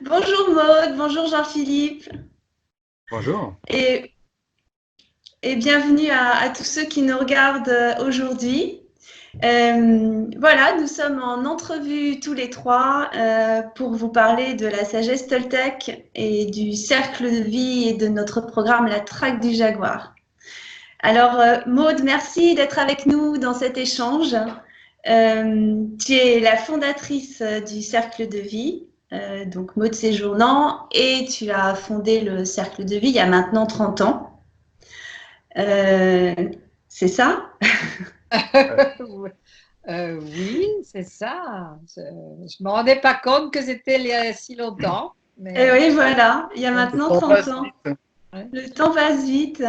Bonjour Maude, bonjour Jean-Philippe Bonjour. et, et bienvenue à tous ceux qui nous regardent aujourd'hui. Voilà, nous sommes en entrevue tous les trois pour vous parler de la sagesse Toltec et du cercle de vie et de notre programme La Traque du Jaguar. Alors Maude, merci d'être avec nous dans cet échange. Tu es la fondatrice du cercle de vie. Donc Maud Séjournant, et tu as fondé le Cercle de Vie il y a maintenant 30 ans. Euh, c'est ça? Oui, c'est ça. Je ne me rendais pas compte que c'était il y a si longtemps, Et mais oui, voilà, il y a Le maintenant temps 30 passe ans. vite. ouais. Le temps passe vite.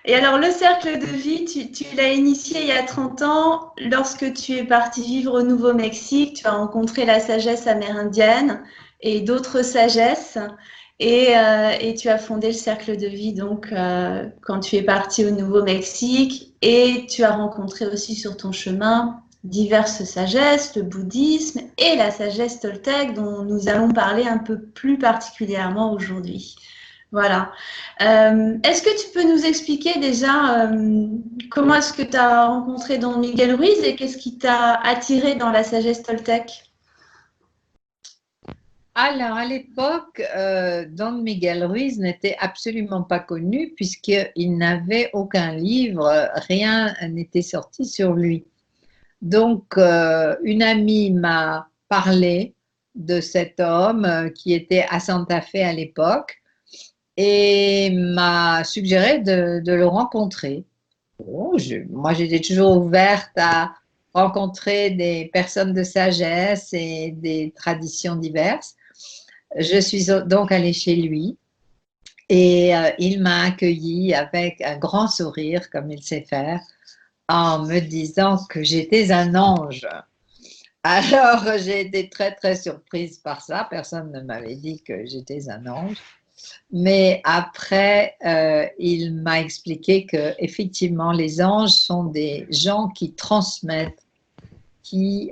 Et alors, le Cercle de Vie, tu l'as initié il y a 30 ans lorsque tu es parti vivre au Nouveau-Mexique. Tu as rencontré la sagesse amérindienne et d'autres sagesses. Et tu as fondé le Cercle de Vie donc quand tu es parti au Nouveau-Mexique. Et tu as rencontré aussi sur ton chemin diverses sagesses, le bouddhisme et la sagesse toltèque dont nous allons parler un peu plus particulièrement aujourd'hui. Voilà. Est-ce que tu peux nous expliquer déjà comment est-ce que tu as rencontré Don Miguel Ruiz et qu'est-ce qui t'a attiré dans la sagesse toltèque? Alors, à l'époque, Don Miguel Ruiz n'était absolument pas connu puisqu'il n'avait aucun livre, rien n'était sorti sur lui. Donc, une amie m'a parlé de cet homme qui était à Santa Fe à l'époque et m'a suggéré de le rencontrer. Bon, moi, j'étais toujours ouverte à rencontrer des personnes de sagesse et des traditions diverses. Je suis donc allée chez lui et il m'a accueillie avec un grand sourire, comme il sait faire, en me disant que j'étais un ange. Alors, j'ai été très, très surprise par ça. Personne ne m'avait dit que j'étais un ange. Mais après, il m'a expliqué que effectivement, les anges sont des gens qui transmettent, qui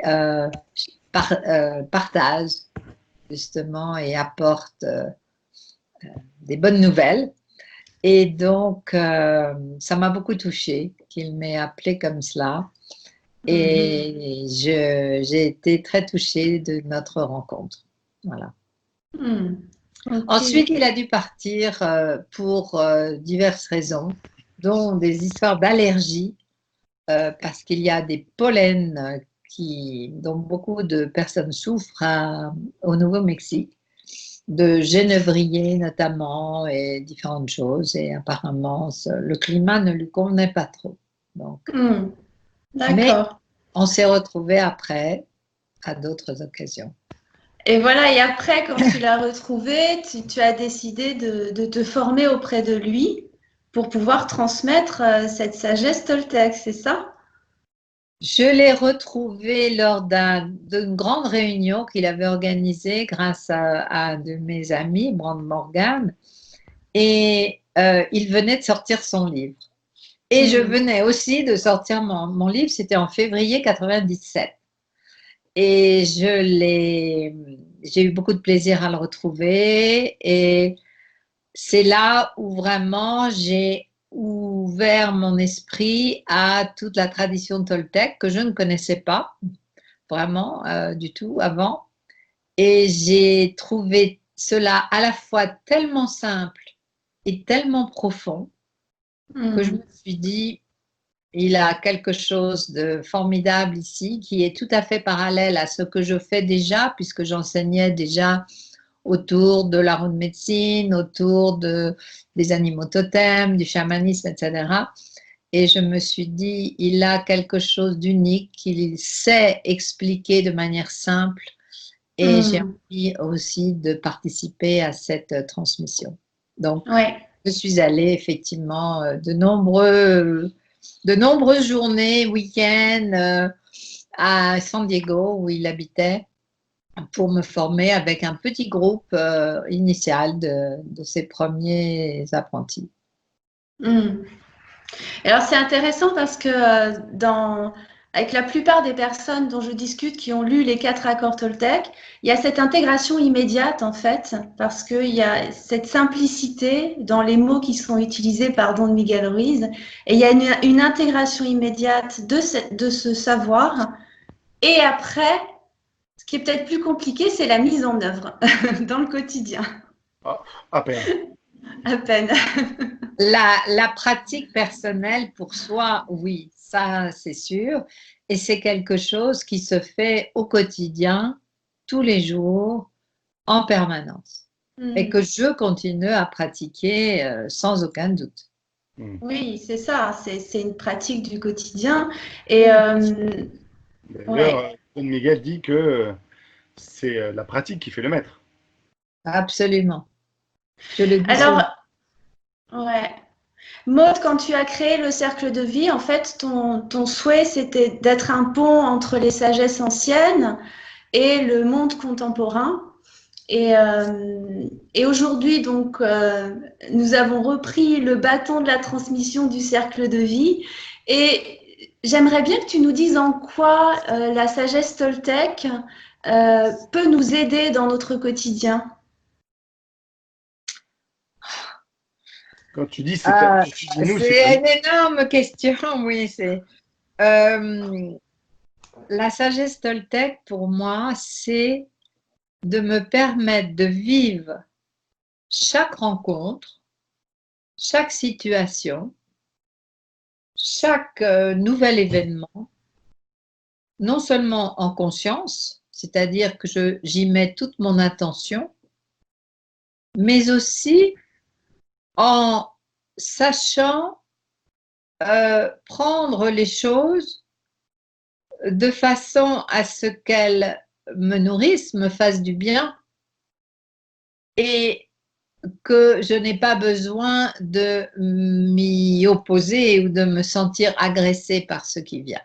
partagent justement et apportent des bonnes nouvelles. Et donc, ça m'a beaucoup touchée qu'il m'ait appelé comme cela. Et j'ai été très touchée de notre rencontre. Voilà. Ensuite, Ok. il a dû partir pour diverses raisons, dont des histoires d'allergie, parce qu'il y a des pollens dont beaucoup de personnes souffrent au Nouveau-Mexique, de genévrier notamment et différentes choses. Et apparemment, le climat ne lui convenait pas trop. Donc, mais D'accord. on s'est retrouvés après à d'autres occasions. Et voilà, et après, quand tu l'as retrouvé, tu as décidé de te former auprès de lui pour pouvoir transmettre cette sagesse toltèque, c'est ça? Je l'ai retrouvé lors d'une grande réunion qu'il avait organisée grâce à un de mes amis, Brand Morgan, et il venait de sortir son livre. Et je Hmm. venais aussi de sortir mon livre, c'était en février 97. Et j'ai eu beaucoup de plaisir à le retrouver. Et c'est là où vraiment j'ai ouvert mon esprit à toute la tradition toltèque que je ne connaissais pas vraiment du tout avant. Et j'ai trouvé cela à la fois tellement simple et tellement profond que je me Hmm. suis dit, il a quelque chose de formidable ici qui est tout à fait parallèle à ce que je fais déjà, puisque j'enseignais déjà autour de la roue de médecine, autour des animaux totems, du chamanisme, etc. Et je me suis dit, il a quelque chose d'unique qu'il sait expliquer de manière simple et j'ai Hmm. envie aussi de participer à cette transmission. Donc, Ouais. je suis allée effectivement de nombreuses journées, week-ends à San Diego où il habitait pour me former avec un petit groupe initial de ses premiers apprentis. Hmm. Alors c'est intéressant parce que dans avec la plupart des personnes dont je discute qui ont lu les 4 accords Toltec, il y a cette intégration immédiate en fait, parce qu'il y a cette simplicité dans les mots qui sont utilisés par Don Miguel Ruiz, et il y a une intégration immédiate de ce savoir. Et après, ce qui est peut-être plus compliqué, c'est la mise en œuvre dans le quotidien. Ah, à peine. À peine. La pratique personnelle pour soi, oui, ça c'est sûr. Et c'est quelque chose qui se fait au quotidien, tous les jours, en permanence. Et que je continue à pratiquer sans aucun doute. Oui, c'est ça. C'est une pratique du quotidien. Et D'ailleurs, Don Miguel dit que c'est la pratique qui fait le maître. Absolument. Je le dis alors, souvent. ouais. Maud, quand tu as créé le cercle de vie, en fait, ton souhait, c'était d'être un pont entre les sagesses anciennes et le monde contemporain. Et aujourd'hui, donc, nous avons repris le bâton de la transmission du cercle de vie. Et j'aimerais bien que tu nous dises en quoi la sagesse Toltec peut nous aider dans notre quotidien. Quand tu dis c'est à nous, C'est une énorme question, oui. La sagesse Toltec, pour moi, c'est de me permettre de vivre chaque rencontre, chaque situation, chaque nouvel événement, non seulement en conscience, c'est-à-dire que j'y mets toute mon attention, mais aussi en sachant prendre les choses de façon à ce qu'elles me nourrissent, me fassent du bien et que je n'ai pas besoin de m'y opposer ou de me sentir agressée par ce qui vient.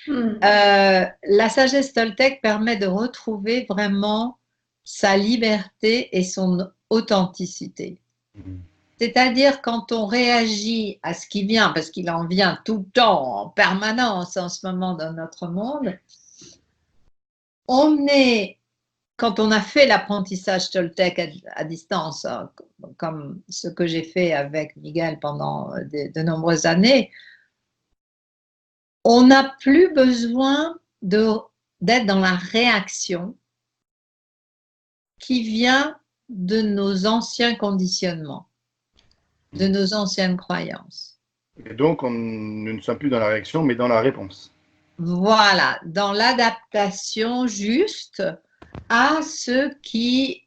La sagesse Toltec permet de retrouver vraiment sa liberté et son authenticité. C'est-à-dire quand on réagit à ce qui vient, parce qu'il en vient tout le temps, en permanence en ce moment dans notre monde, quand on a fait l'apprentissage Toltec à distance, comme ce que j'ai fait avec Miguel pendant de nombreuses années, on n'a plus besoin d'être dans la réaction qui vient de nos anciens conditionnements, de nos anciennes croyances. Et donc, nous ne sommes plus dans la réaction, mais dans la réponse. Voilà, dans l'adaptation juste à ce qui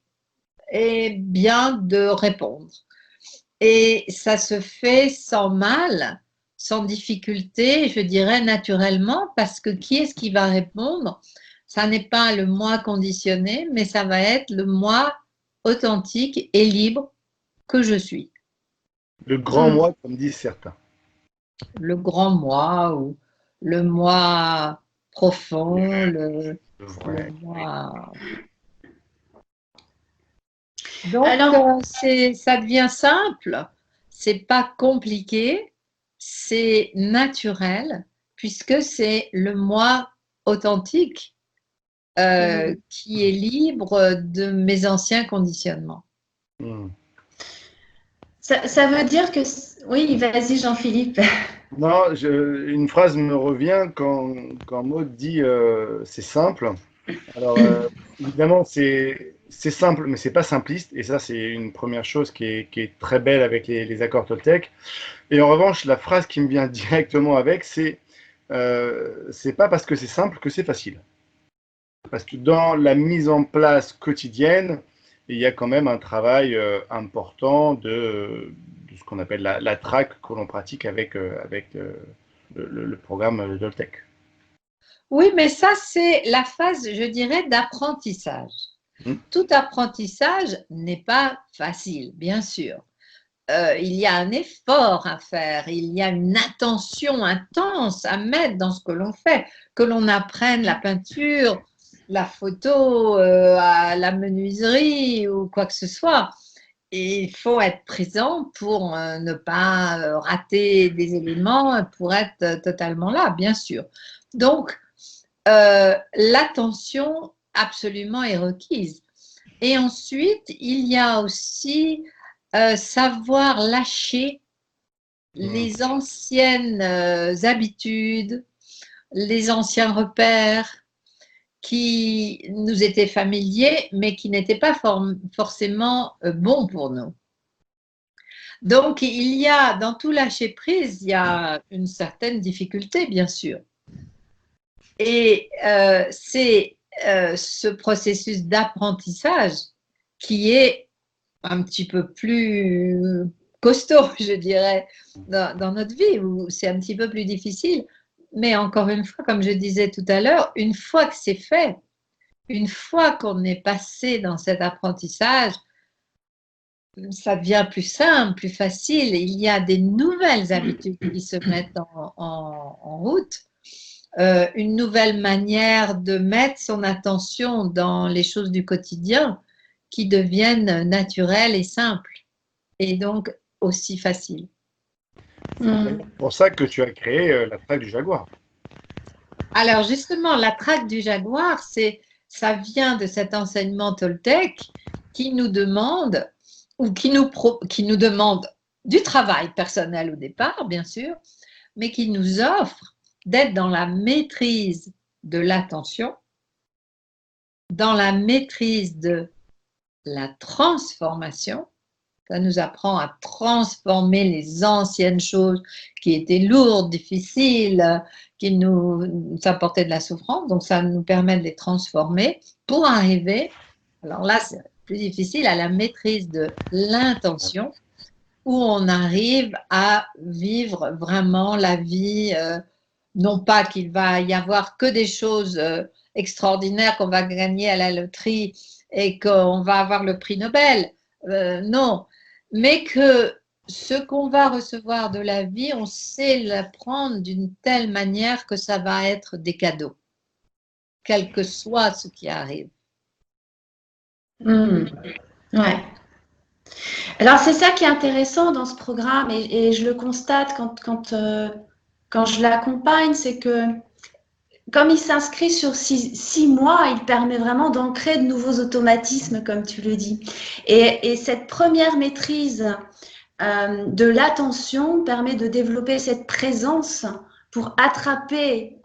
est bien de répondre. Et ça se fait sans mal, sans difficulté, je dirais naturellement, parce que qui est-ce qui va répondre? Ça n'est pas le moi conditionné, mais ça va être le moi authentique et libre que je suis. Le grand moi, comme disent certains. Le grand moi ou le moi profond, le moi. Donc, ça devient simple, c'est pas compliqué, c'est naturel, puisque c'est le moi authentique qui est libre de mes anciens conditionnements. Ça veut dire que... Oui, vas-y Jean-Philippe. Non, une phrase me revient quand Maud dit c'est simple. Alors, évidemment, c'est simple, mais c'est pas simpliste. Et ça, c'est une première chose qui est très belle avec les accords Toltec. Et en revanche, la phrase qui me vient directement avec, c'est pas parce que c'est simple que c'est facile. Parce que dans la mise en place quotidienne, il y a quand même un travail important de ce qu'on appelle la traque que l'on pratique avec le programme Toltec. Oui, mais ça, c'est la phase, je dirais, d'apprentissage. Tout apprentissage n'est pas facile, bien sûr. Il y a un effort à faire, il y a une attention intense à mettre dans ce que l'on fait, que l'on apprenne la peinture, la photo, à la menuiserie ou quoi que ce soit. il faut être présent pour ne pas rater des éléments, pour être totalement là, bien sûr. Donc, l'attention absolument est requise. Et ensuite, il y a aussi savoir lâcher les anciennes habitudes, les anciens repères qui nous étaient familiers, mais qui n'étaient pas forcément bons pour nous. Donc, il y a, dans tout lâcher prise, il y a une certaine difficulté, bien sûr. Et c'est ce processus d'apprentissage qui est un petit peu plus costaud, je dirais, dans notre vie, où c'est un petit peu plus difficile. Mais encore une fois, comme je disais tout à l'heure, une fois que c'est fait, une fois qu'on est passé dans cet apprentissage, ça devient plus simple, plus facile. Il y a des nouvelles habitudes qui se mettent en route, une nouvelle manière de mettre son attention dans les choses du quotidien qui deviennent naturelles et simples, et donc aussi faciles. C'est pour ça que tu as créé la traque du jaguar. Alors justement, la traque du jaguar, ça vient de cet enseignement toltèque qui nous demande, ou qui nous demande du travail personnel au départ, bien sûr, mais qui nous offre d'être dans la maîtrise de l'attention, dans la maîtrise de la transformation. Ça nous apprend à transformer les anciennes choses qui étaient lourdes, difficiles, qui nous apportaient de la souffrance. Donc, ça nous permet de les transformer pour arriver, alors là, c'est plus difficile, à la maîtrise de l'intention, où on arrive à vivre vraiment la vie, non pas qu'il va y avoir que des choses extraordinaires qu'on va gagner à la loterie et qu'on va avoir le prix Nobel. Non, mais que ce qu'on va recevoir de la vie, on sait le prendre d'une telle manière que ça va être des cadeaux, quel que soit ce qui arrive. Ouais. Alors, c'est ça qui est intéressant dans ce programme, et je le constate quand je l'accompagne, c'est que comme il s'inscrit sur 6 mois, il permet vraiment d'ancrer de nouveaux automatismes, comme tu le dis. Et cette première maîtrise de l'attention permet de développer cette présence pour attraper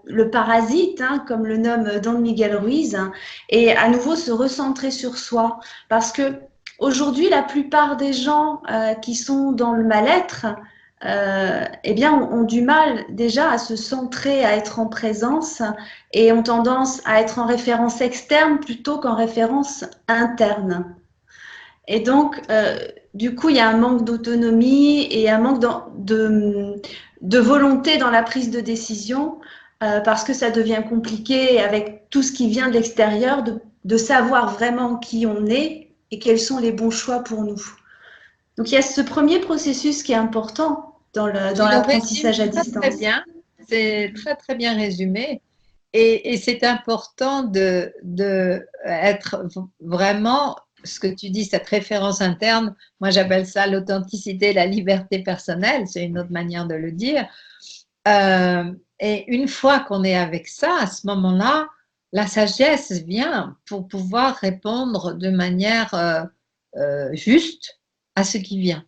le parasite, hein, comme le nomme Don Miguel Ruiz, hein, et à nouveau se recentrer sur soi. Parce que aujourd'hui, la plupart des gens qui sont dans le mal-être, eh bien, ont du mal déjà à se centrer, à être en présence, et ont tendance à être en référence externe plutôt qu'en référence interne. Et donc, du coup, il y a un manque d'autonomie et un manque de volonté dans la prise de décision parce que ça devient compliqué avec tout ce qui vient de l'extérieur, de savoir vraiment qui on est et quels sont les bons choix pour nous. Donc, il y a ce premier processus qui est important dans l'apprentissage à distance. Très bien, c'est très très bien résumé. Et c'est important de être vraiment, ce que tu dis, cette référence interne, moi j'appelle ça l'authenticité, la liberté personnelle, c'est une autre manière de le dire. Et une fois qu'on est avec ça, à ce moment-là, la sagesse vient pour pouvoir répondre de manière juste à ce qui vient.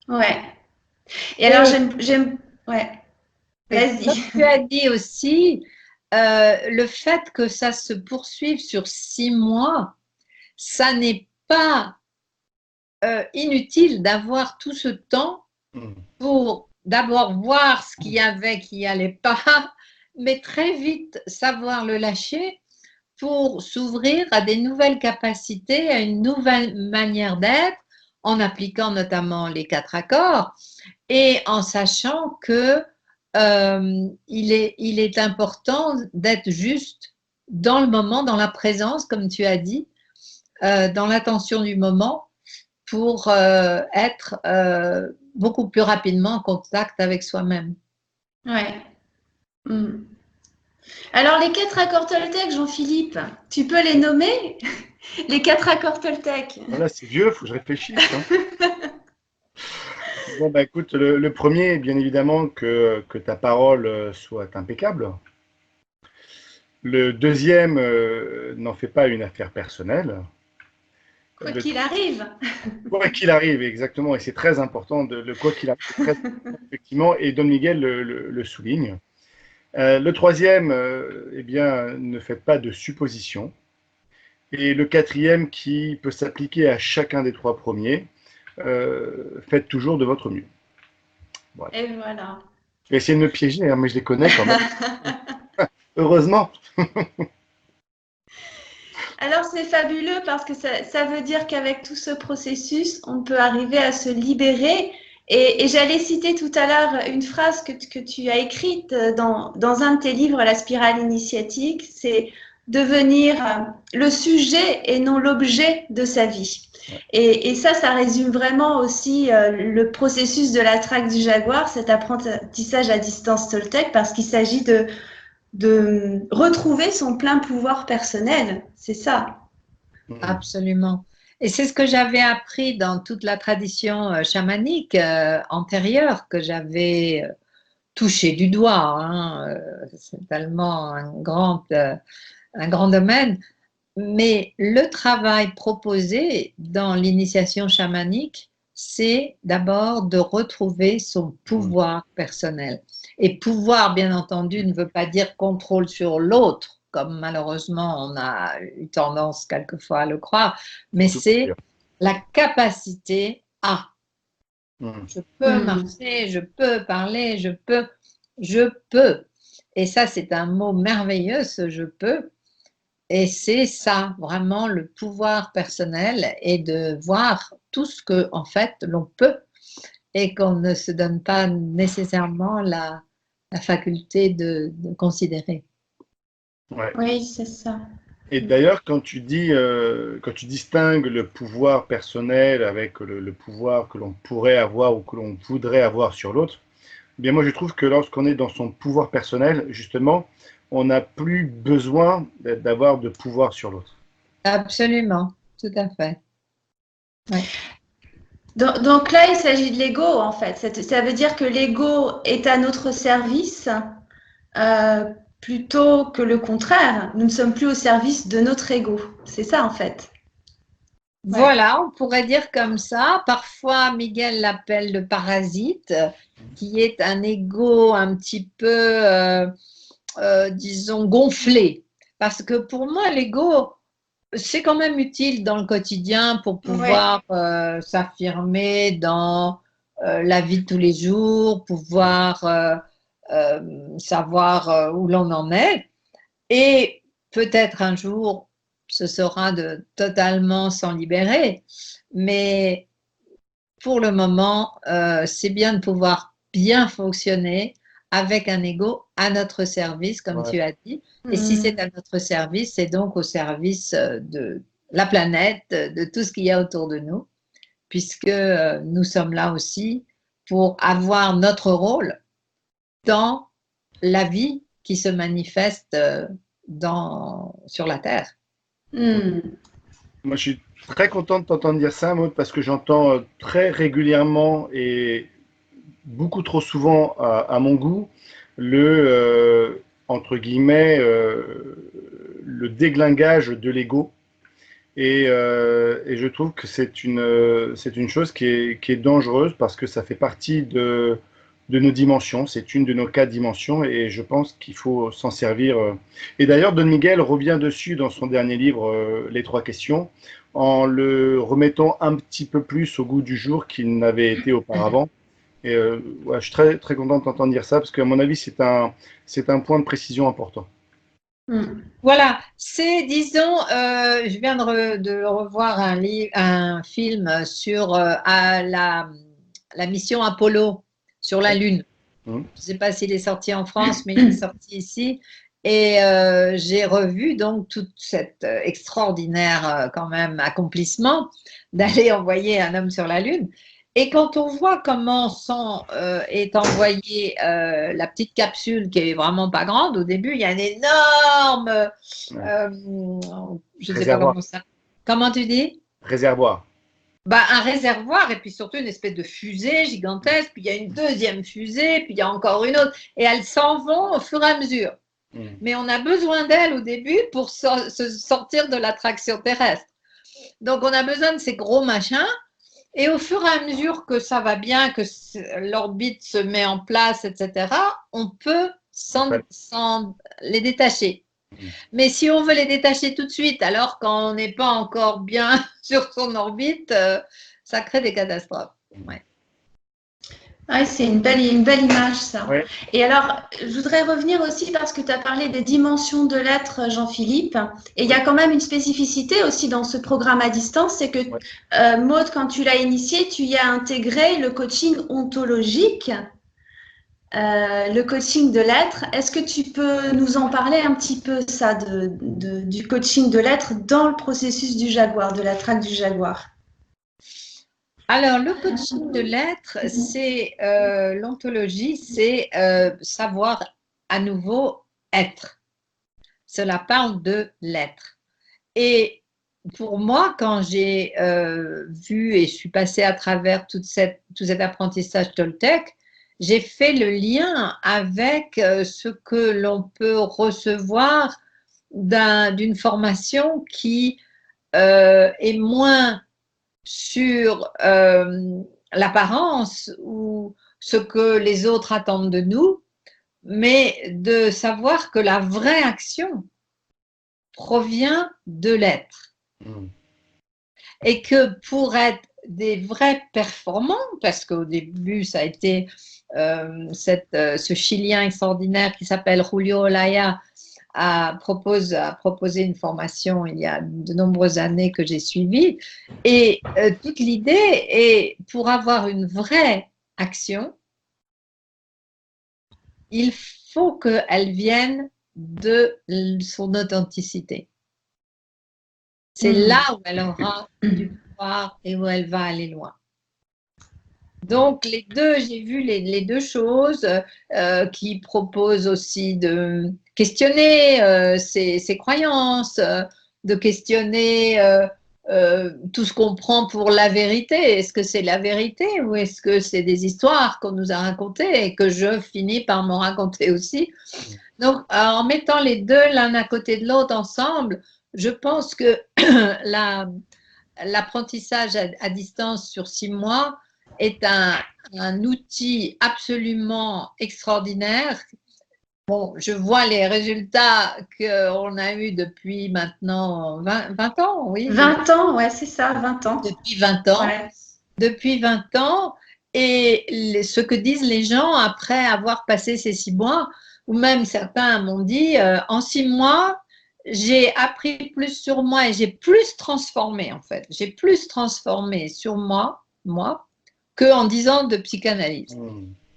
Ouais. Et alors, j'aime. Ouais. Vas-y. Comme tu as dit aussi, le fait que ça se poursuive sur 6 mois, ça n'est pas inutile d'avoir tout ce temps pour d'abord voir ce qu'il y avait qui n'allait pas, mais très vite savoir le lâcher pour s'ouvrir à des nouvelles capacités, à une nouvelle manière d'être, en appliquant notamment les 4 accords et en sachant que il est important d'être juste dans le moment, dans la présence, comme tu as dit, dans l'attention du moment pour être beaucoup plus rapidement en contact avec soi-même. Ouais. Alors, les 4 accords Toltec, Jean-Philippe, tu peux les nommer? Les 4 accords Toltec. Voilà, c'est vieux, il faut que je réfléchisse. Hein. Bon, bah écoute, le premier, bien évidemment, que ta parole soit impeccable. Le deuxième, n'en fais pas une affaire personnelle. Quoi Le qu'il arrive. quoi qu'il arrive, exactement, et c'est très important, le quoi qu'il arrive, c'est très important, effectivement, et Don Miguel le souligne. Le troisième, eh bien, ne faites pas de suppositions. Et le quatrième, qui peut s'appliquer à chacun des trois premiers, faites toujours de votre mieux. Voilà. Et voilà. Je vais essayer de me piéger, hein, mais je les connais quand même. Heureusement. Alors c'est fabuleux parce que ça veut dire qu'avec tout ce processus, on peut arriver à se libérer. Et j'allais citer tout à l'heure une phrase que tu as écrite dans un de tes livres, La spirale initiatique, c'est devenir le sujet et non l'objet de sa vie. Et ça résume vraiment aussi le processus de la traque du jaguar, cet apprentissage à distance Toltec, parce qu'il s'agit de retrouver son plein pouvoir personnel. C'est ça. Absolument. Et c'est ce que j'avais appris dans toute la tradition chamanique antérieure, que j'avais touché du doigt. Hein. C'est tellement un grand domaine. Mais le travail proposé dans l'initiation chamanique, c'est d'abord de retrouver son pouvoir personnel. Et pouvoir, bien entendu, ne veut pas dire contrôle sur l'autre, comme malheureusement on a eu tendance quelquefois à le croire, mais c'est la capacité à. Je peux marcher, je peux parler, je peux. Et ça, c'est un mot merveilleux, ce je peux. Et c'est ça, vraiment, le pouvoir personnel, et de voir tout ce que, en fait, l'on peut, et qu'on ne se donne pas nécessairement la faculté de considérer. Ouais. Oui, c'est ça. Et d'ailleurs, quand tu distingues le pouvoir personnel avec le pouvoir que l'on pourrait avoir ou que l'on voudrait avoir sur l'autre, eh bien moi je trouve que lorsqu'on est dans son pouvoir personnel, justement, on n'a plus besoin d'avoir de pouvoir sur l'autre. Absolument, tout à fait. Ouais. Donc là, il s'agit de l'ego, en fait. Ça veut dire que l'ego est à notre service plutôt que le contraire. Nous ne sommes plus au service de notre ego. C'est ça, en fait. Voilà, on pourrait dire comme ça. Parfois, Miguel l'appelle le parasite, qui est un ego un petit peu, disons, gonflé. Parce que pour moi, l'ego, c'est quand même utile dans le quotidien pour pouvoir s'affirmer dans la vie de tous les jours, pouvoir savoir où l'on en est. Et peut-être un jour, ce sera de totalement s'en libérer. Mais pour le moment, c'est bien de pouvoir bien fonctionner avec un ego à notre service, comme tu as dit. Et si c'est à notre service, c'est donc au service de la planète, de tout ce qu'il y a autour de nous, puisque nous sommes là aussi pour avoir notre rôle dans la vie qui se manifeste sur la Terre. Moi, je suis très content de t'entendre dire ça, Maud, parce que j'entends très régulièrement et beaucoup trop souvent à mon goût entre guillemets, le déglingage de l'ego. Et je trouve que c'est une chose qui est dangereuse parce que ça fait partie de nos dimensions, c'est une de nos 4 dimensions et je pense qu'il faut s'en servir. Et d'ailleurs, Don Miguel revient dessus dans son dernier livre, Les 3 questions, en le remettant un petit peu plus au goût du jour qu'il n'avait été auparavant. Et ouais, je suis très, très content de t'entendre dire ça parce qu'à mon avis, c'est un point de précision important. Voilà, c'est, disons, je viens de revoir un film sur la mission Apollo sur la Lune. Je ne sais pas s'il est sorti en France, mais il est sorti ici. Et j'ai revu donc tout cet extraordinaire quand même accomplissement d'aller envoyer un homme sur la Lune. Et quand on voit comment est envoyée la petite capsule qui est vraiment pas grande, au début il y a un énorme, je ne sais pas comment ça, Comment tu dis? Réservoir. Bah, un réservoir et puis surtout une espèce de fusée gigantesque, puis il y a une deuxième fusée, puis il y a encore une autre, et elles s'en vont au fur et à mesure. Mais on a besoin d'elles au début pour se sortir de l'attraction terrestre. Donc on a besoin de ces gros machins, et au fur et à mesure que ça va bien, que l'orbite se met en place, etc., on peut les détacher. Mais si on veut les détacher tout de suite, alors qu'on n'est pas encore bien sur son orbite, ça crée des catastrophes. Ouais. Ouais, c'est une belle image, ça. Ouais. Et alors, je voudrais revenir aussi parce que tu as parlé des dimensions de l'être, Jean-Philippe. Et il y a quand même une spécificité aussi dans ce programme à distance, c'est que Maud, quand tu l'as initié, tu y as intégré le coaching ontologique, le coaching de l'être. Est-ce que tu peux nous en parler un petit peu, ça, du coaching de l'être dans le processus du jaguar, de la traque du jaguar? Alors, le coaching de l'être, c'est l'ontologie, c'est savoir à nouveau être. Cela parle de l'être. Et pour moi, quand j'ai vu et je suis passée à travers tout cet apprentissage Toltec, j'ai fait le lien avec ce que l'on peut recevoir d'une formation qui est moins sur l'apparence ou ce que les autres attendent de nous, mais de savoir que la vraie action provient de l'être. Et que pour être des vrais performants, parce qu'au début ça a été ce Chilien extraordinaire qui s'appelle Julio Olaya a proposé une formation il y a de nombreuses années que j'ai suivie, et toute l'idée est, pour avoir une vraie action, il faut qu'elle vienne de son authenticité. C'est là où elle aura du pouvoir et où elle va aller loin. Donc, j'ai vu les deux choses qui proposent aussi de questionner ses croyances, de questionner tout ce qu'on prend pour la vérité. Est-ce que c'est la vérité ou est-ce que c'est des histoires qu'on nous a racontées et que je finis par me raconter aussi? Donc, en mettant les deux l'un à côté de l'autre ensemble, je pense que l'apprentissage à distance sur 6 mois est un outil absolument extraordinaire. Bon, je vois les résultats qu'on a eus depuis maintenant 20 ans, oui. 20 ans, ouais, c'est ça, 20 ans. Depuis 20 ans. Ouais. Depuis 20 ans. Et ce que disent les gens après avoir passé ces 6 mois, ou même certains m'ont dit, en 6 mois, j'ai appris plus sur moi et j'ai plus transformé en fait. J'ai plus transformé sur moi qu'en 10 ans de psychanalyse.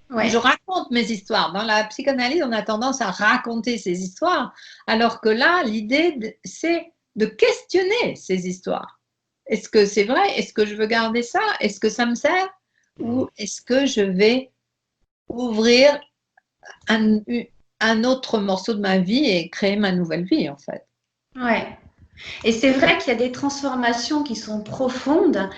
Ouais. Je raconte mes histoires. Dans la psychanalyse, on a tendance à raconter ses histoires, alors que là, l'idée, c'est de questionner ces histoires. Est-ce que c'est vrai? Est-ce que je veux garder ça? Est-ce que ça me sert? Ou est-ce que je vais ouvrir un autre morceau de ma vie et créer ma nouvelle vie, en fait? Ouais. Et c'est vrai qu'il y a des transformations qui sont profondes.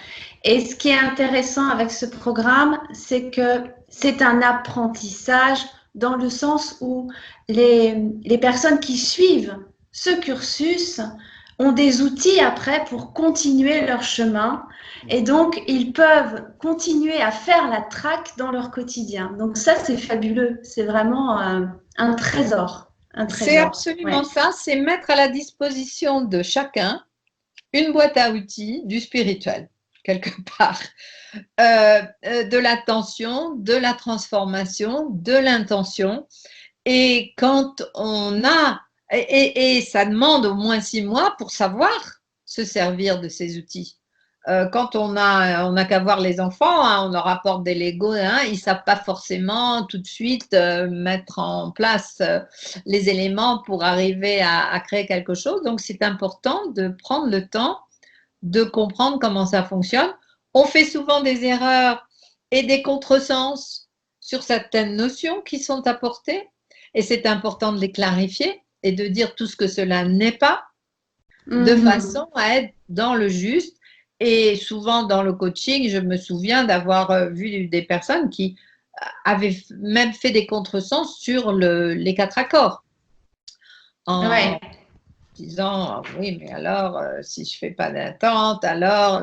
Et ce qui est intéressant avec ce programme, c'est que c'est un apprentissage dans le sens où les personnes qui suivent ce cursus ont des outils après pour continuer leur chemin. Et donc, ils peuvent continuer à faire la traque dans leur quotidien. Donc ça, c'est fabuleux. C'est vraiment un trésor. C'est absolument ça, c'est mettre à la disposition de chacun une boîte à outils du spirituel, quelque part, de l'attention, de la transformation, de l'intention. Et quand on a, et ça demande au moins 6 mois pour savoir se servir de ces outils. Quand on a qu'à voir les enfants, hein, on leur apporte des Legos, hein, ils ne savent pas forcément tout de suite mettre en place les éléments pour arriver à créer quelque chose. Donc, c'est important de prendre le temps de comprendre comment ça fonctionne. On fait souvent des erreurs et des contresens sur certaines notions qui sont apportées, et c'est important de les clarifier et de dire tout ce que cela n'est pas. de façon à être dans le juste. Et souvent dans le coaching, je me souviens d'avoir vu des personnes qui avaient même fait des contresens sur les 4 accords. En disant, oui, mais alors, si je ne fais pas d'attente, alors,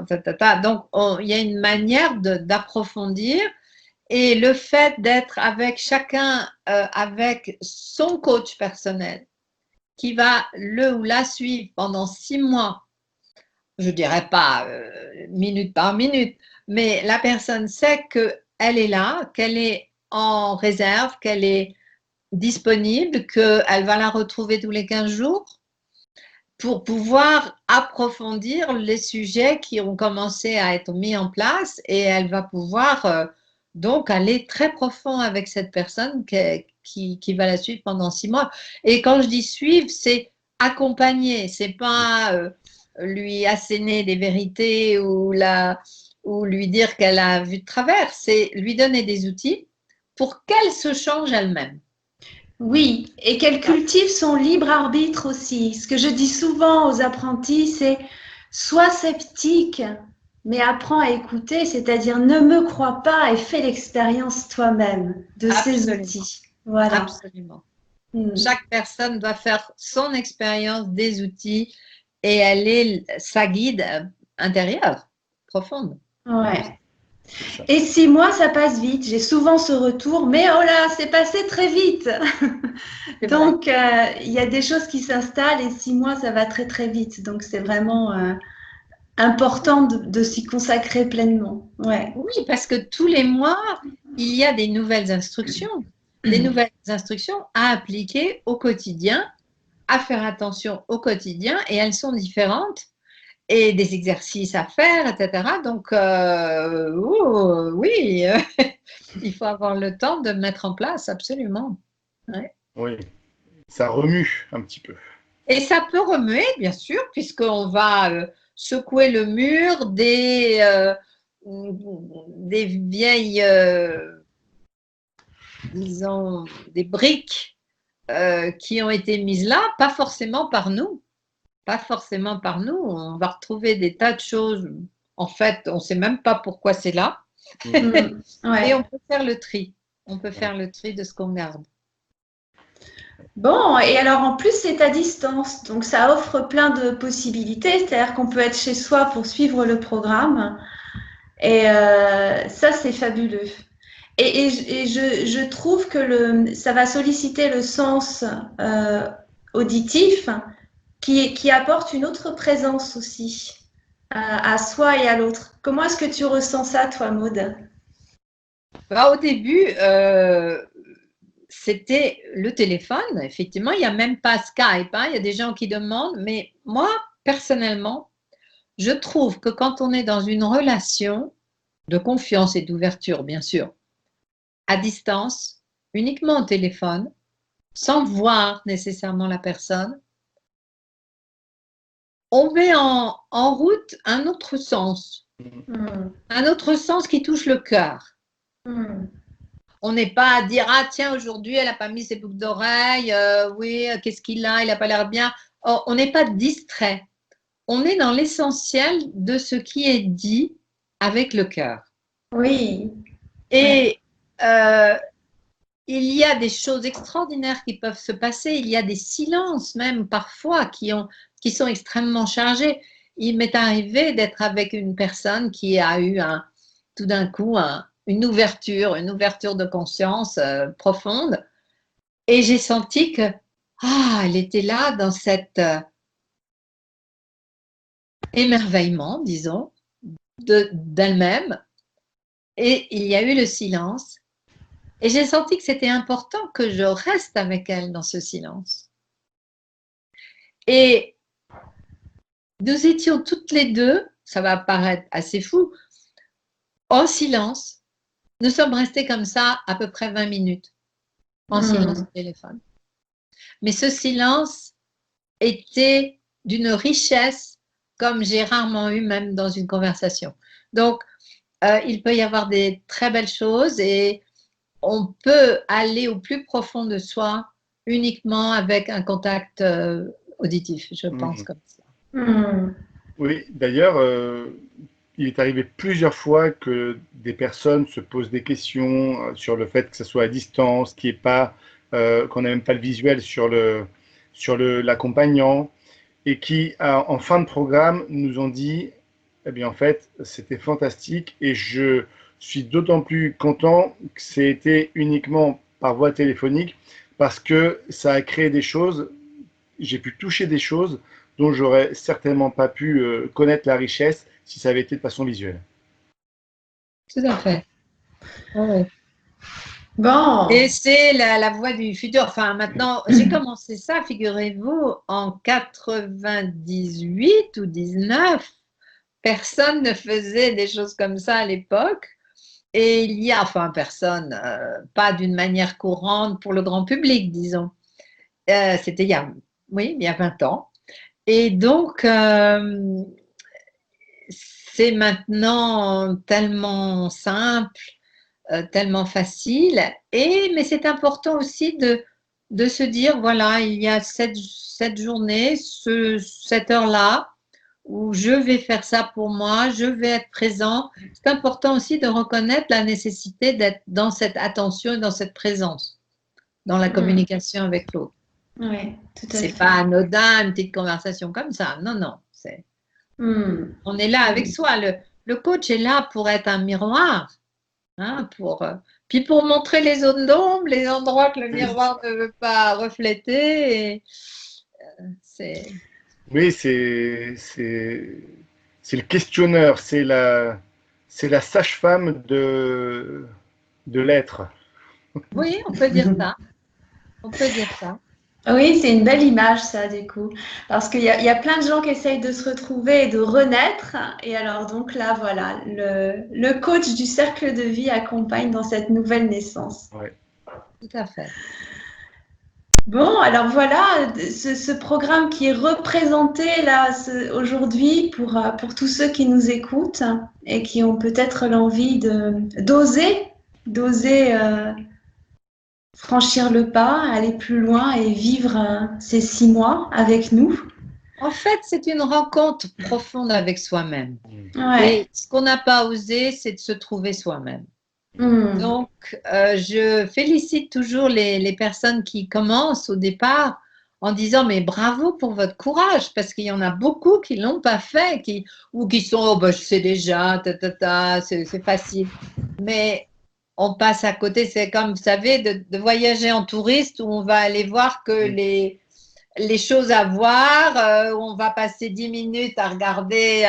Donc, il y a une manière d'approfondir. Et le fait d'être avec chacun, avec son coach personnel, qui va le ou la suivre pendant 6 mois, je ne dirais pas minute par minute, mais la personne sait qu'elle est là, qu'elle est en réserve, qu'elle est disponible, qu'elle va la retrouver tous les 15 jours pour pouvoir approfondir les sujets qui ont commencé à être mis en place, et elle va pouvoir donc aller très profond avec cette personne qui va la suivre pendant 6 mois. Et quand je dis suivre, c'est accompagner, c'est pas lui asséner des vérités ou lui dire qu'elle a vu de travers, c'est lui donner des outils pour qu'elle se change elle-même. Oui, et qu'elle cultive son libre arbitre aussi. Ce que je dis souvent aux apprentis, c'est sois sceptique, mais apprends à écouter, c'est-à-dire ne me crois pas et fais l'expérience toi-même de ces outils. Voilà. Absolument. Chaque personne doit faire son expérience des outils et elle est sa guide intérieure, profonde. Ouais. Et 6 mois, ça passe vite. J'ai souvent ce retour, mais oh là, c'est passé très vite. Donc, il y a des choses qui s'installent et 6 mois, ça va très très vite. Donc, c'est vraiment important de s'y consacrer pleinement. Ouais. Oui, parce que tous les mois, il y a des nouvelles instructions à appliquer au quotidien, à faire attention au quotidien, et elles sont différentes, et des exercices à faire, etc. Donc, oui, il faut avoir le temps de mettre en place, absolument. Ouais. Oui, ça remue un petit peu. Et ça peut remuer, bien sûr, puisqu'on va secouer le mur des vieilles, disons, des briques qui ont été mises là, pas forcément par nous. Pas forcément par nous. On va retrouver des tas de choses. En fait, on ne sait même pas pourquoi c'est là. Ouais. Et on peut faire le tri. On peut faire le tri de ce qu'on garde. Bon, et alors en plus, c'est à distance. Donc, ça offre plein de possibilités. C'est-à-dire qu'on peut être chez soi pour suivre le programme. Et ça, c'est fabuleux. Et je trouve que ça va solliciter le sens auditif qui apporte une autre présence aussi à soi et à l'autre. Comment est-ce que tu ressens ça, toi, Maude? Au début, c'était le téléphone. Effectivement, il n'y a même pas Skype. Il y a des gens qui demandent. Mais moi, personnellement, je trouve que quand on est dans une relation de confiance et d'ouverture, bien sûr, à distance, uniquement au téléphone, sans voir nécessairement la personne, on met en route un autre sens. Un autre sens qui touche le cœur. On n'est pas à dire, ah tiens, aujourd'hui, elle n'a pas mis ses boucles d'oreilles, oui, qu'est-ce qu'il a, il n'a pas l'air bien. On n'est pas distrait. On est dans l'essentiel de ce qui est dit avec le cœur. Oui. Et il y a des choses extraordinaires qui peuvent se passer. Il y a des silences même parfois qui sont extrêmement chargés. Il m'est arrivé d'être avec une personne qui a eu tout d'un coup une ouverture de conscience profonde. Et j'ai senti que, elle était là dans cet émerveillement, disons, d'elle-même. Et il y a eu le silence. Et j'ai senti que c'était important que je reste avec elle dans ce silence. Et nous étions toutes les deux, ça va paraître assez fou, en silence. Nous sommes restés comme ça à peu près 20 minutes, en silence au téléphone. Mais ce silence était d'une richesse comme j'ai rarement eu même dans une conversation. Donc, il peut y avoir des très belles choses et on peut aller au plus profond de soi uniquement avec un contact auditif, je pense comme ça. Hmm. Oui, d'ailleurs, il est arrivé plusieurs fois que des personnes se posent des questions sur le fait que ce soit à distance, qu'il y ait pas, qu'on n'ait même pas le visuel sur l'accompagnant, et qui, en fin de programme, nous ont dit, eh bien, en fait, c'était fantastique, et je suis d'autant plus content que c'était uniquement par voie téléphonique, parce que ça a créé des choses, j'ai pu toucher des choses dont j'aurais certainement pas pu connaître la richesse si ça avait été de façon visuelle. Tout à fait. Oui. Et Bon. c'est la voie du futur. Enfin, maintenant, j'ai commencé ça, figurez-vous, en 98 ou 19. Personne ne faisait des choses comme ça à l'époque. Et il y a, enfin, personne, pas d'une manière courante pour le grand public, disons. C'était oui, il y a 20 ans. Et donc, c'est maintenant tellement simple, tellement facile. Mais c'est important aussi de se dire, voilà, il y a cette journée, cette heure-là, où je vais faire ça pour moi, je vais être présent. C'est important aussi de reconnaître la nécessité d'être dans cette attention et dans cette présence, dans la Hmm. communication avec l'autre. Oui, tout à C'est fait. pas anodin, une petite conversation comme ça. Non, non. Hmm. On est là avec Hmm. soi. Le coach est là pour être un miroir. Hein, puis pour montrer les zones d'ombre, les endroits que le miroir ne veut pas refléter. C'est Oui, c'est le questionneur, c'est la sage-femme de l'être. Oui, on peut dire ça. On peut dire ça. Oui, c'est une belle image, ça, du coup. Parce qu'il y a plein de gens qui essayent de se retrouver et de renaître. Et alors, donc là, voilà, le coach du cercle de vie accompagne dans cette nouvelle naissance. Ouais. Tout à fait. Bon, alors voilà, ce programme qui est représenté là aujourd'hui pour tous ceux qui nous écoutent et qui ont peut-être l'envie d'oser franchir le pas, aller plus loin et vivre ces 6 mois avec nous. En fait, c'est une rencontre profonde avec soi-même. Ouais. Et ce qu'on n'a pas osé, c'est de se trouver soi-même. Hmm. Donc, je félicite toujours les personnes qui commencent au départ en disant mais bravo pour votre courage, parce qu'il y en a beaucoup qui ne l'ont pas fait, ou qui sont oh, ben, je sais déjà, c'est facile. Mais on passe à côté, c'est comme vous savez, de voyager en touriste où on va aller voir que les choses à voir, où on va passer 10 minutes à regarder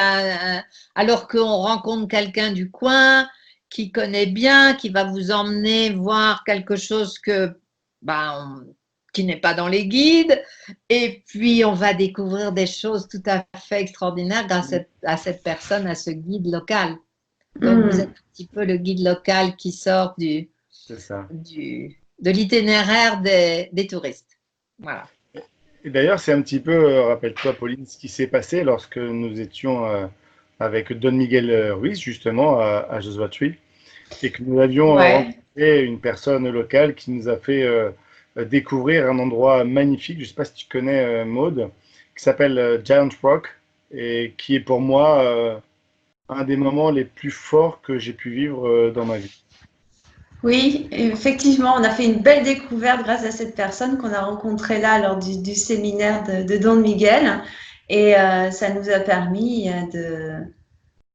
alors qu'on rencontre quelqu'un du coin qui connaît bien, qui va vous emmener voir quelque chose qui n'est pas dans les guides. Et puis, on va découvrir des choses tout à fait extraordinaires grâce à cette personne, à ce guide local. Donc, vous êtes Hmm. un petit peu le guide local qui sort C'est ça. de l'itinéraire des touristes. Voilà. Et d'ailleurs, c'est un petit peu, rappelle-toi, Pauline, ce qui s'est passé lorsque nous étions avec Don Miguel Ruiz, justement, à Joshua Tree, et que nous avions Ouais. rencontré une personne locale qui nous a fait découvrir un endroit magnifique. Je ne sais pas si tu connais Maud, qui s'appelle Giant Rock, et qui est pour moi un des moments les plus forts que j'ai pu vivre dans ma vie. Oui, effectivement, on a fait une belle découverte grâce à cette personne qu'on a rencontrée là lors du séminaire de Don Miguel. Et ça nous a permis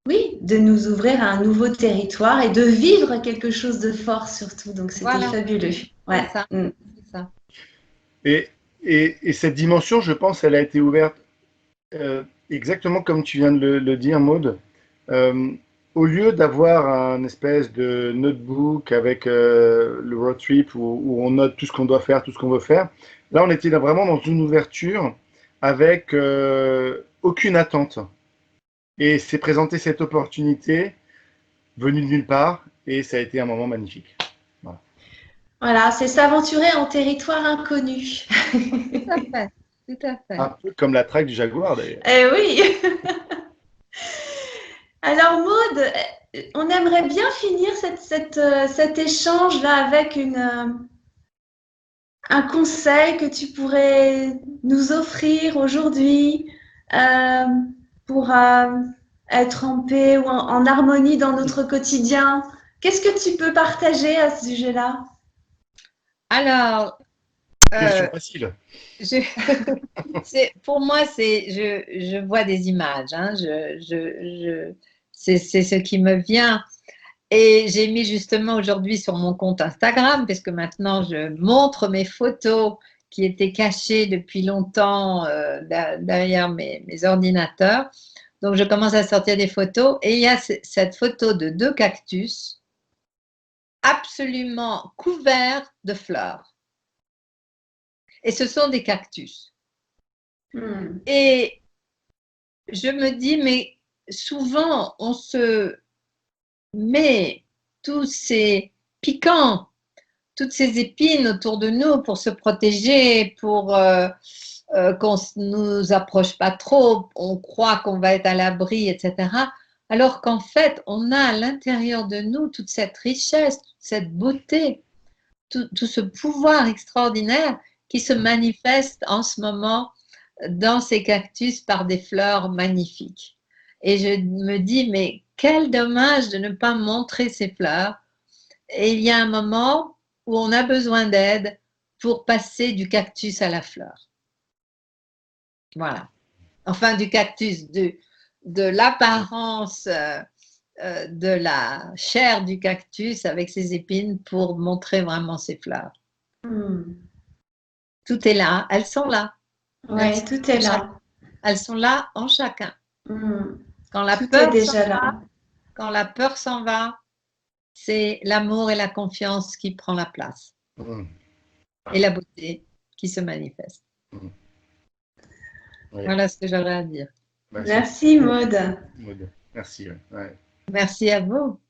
oui, de nous ouvrir à un nouveau territoire et de vivre quelque chose de fort surtout. Donc, c'était Voilà, fabuleux. c'est Ouais. ça. Mm. C'est ça. Et, et cette dimension, je pense, elle a été ouverte exactement comme tu viens de le dire, Maud. Euh, Au lieu d'avoir un espèce de notebook avec le road trip où on note tout ce qu'on doit faire, tout ce qu'on veut faire, là on était vraiment dans une ouverture avec aucune attente. Et s'est présentée cette opportunité venue de nulle part et ça a été un moment magnifique. Voilà. Voilà, c'est s'aventurer en territoire inconnu. Tout à fait. Tout à fait. Un peu comme la traque du Jaguar d'ailleurs. Eh oui. Alors, Maud, on aimerait bien finir cet échange-là avec un conseil que tu pourrais nous offrir aujourd'hui, pour être en paix ou en harmonie dans notre quotidien? Qu'est-ce que tu peux partager à ce sujet-là? Alors, Question facile. pour moi, je vois des images. Hein, c'est ce qui me vient. Et j'ai mis justement aujourd'hui sur mon compte Instagram, parce que maintenant je montre mes photos qui étaient cachées depuis longtemps derrière mes ordinateurs. Donc je commence à sortir des photos et il y a cette photo de 2 cactus absolument couverts de fleurs. Et ce sont des cactus. Et je me dis, mais souvent on se met tous ces piquants, toutes ces épines autour de nous pour se protéger, pour qu'on ne nous approche pas trop, on croit qu'on va être à l'abri, etc. Alors qu'en fait, on a à l'intérieur de nous toute cette richesse, toute cette beauté, tout ce pouvoir extraordinaire qui se manifeste en ce moment dans ces cactus par des fleurs magnifiques. Et je me dis, mais quel dommage de ne pas montrer ces fleurs. Et il y a un moment où on a besoin d'aide pour passer du cactus à la fleur. Voilà. Enfin, du cactus, de l'apparence de la chair du cactus avec ses épines pour montrer vraiment ses fleurs. Tout est là, elles sont là. Oui, tout est là. Elles sont là en chacun. Quand la Tout peur est déjà là. Quand la peur s'en va, c'est l'amour et la confiance qui prend la place. Et la beauté qui se manifeste. Oui. Voilà ce que j'aurais à dire. Merci Maud. Merci. Ouais. Merci à vous.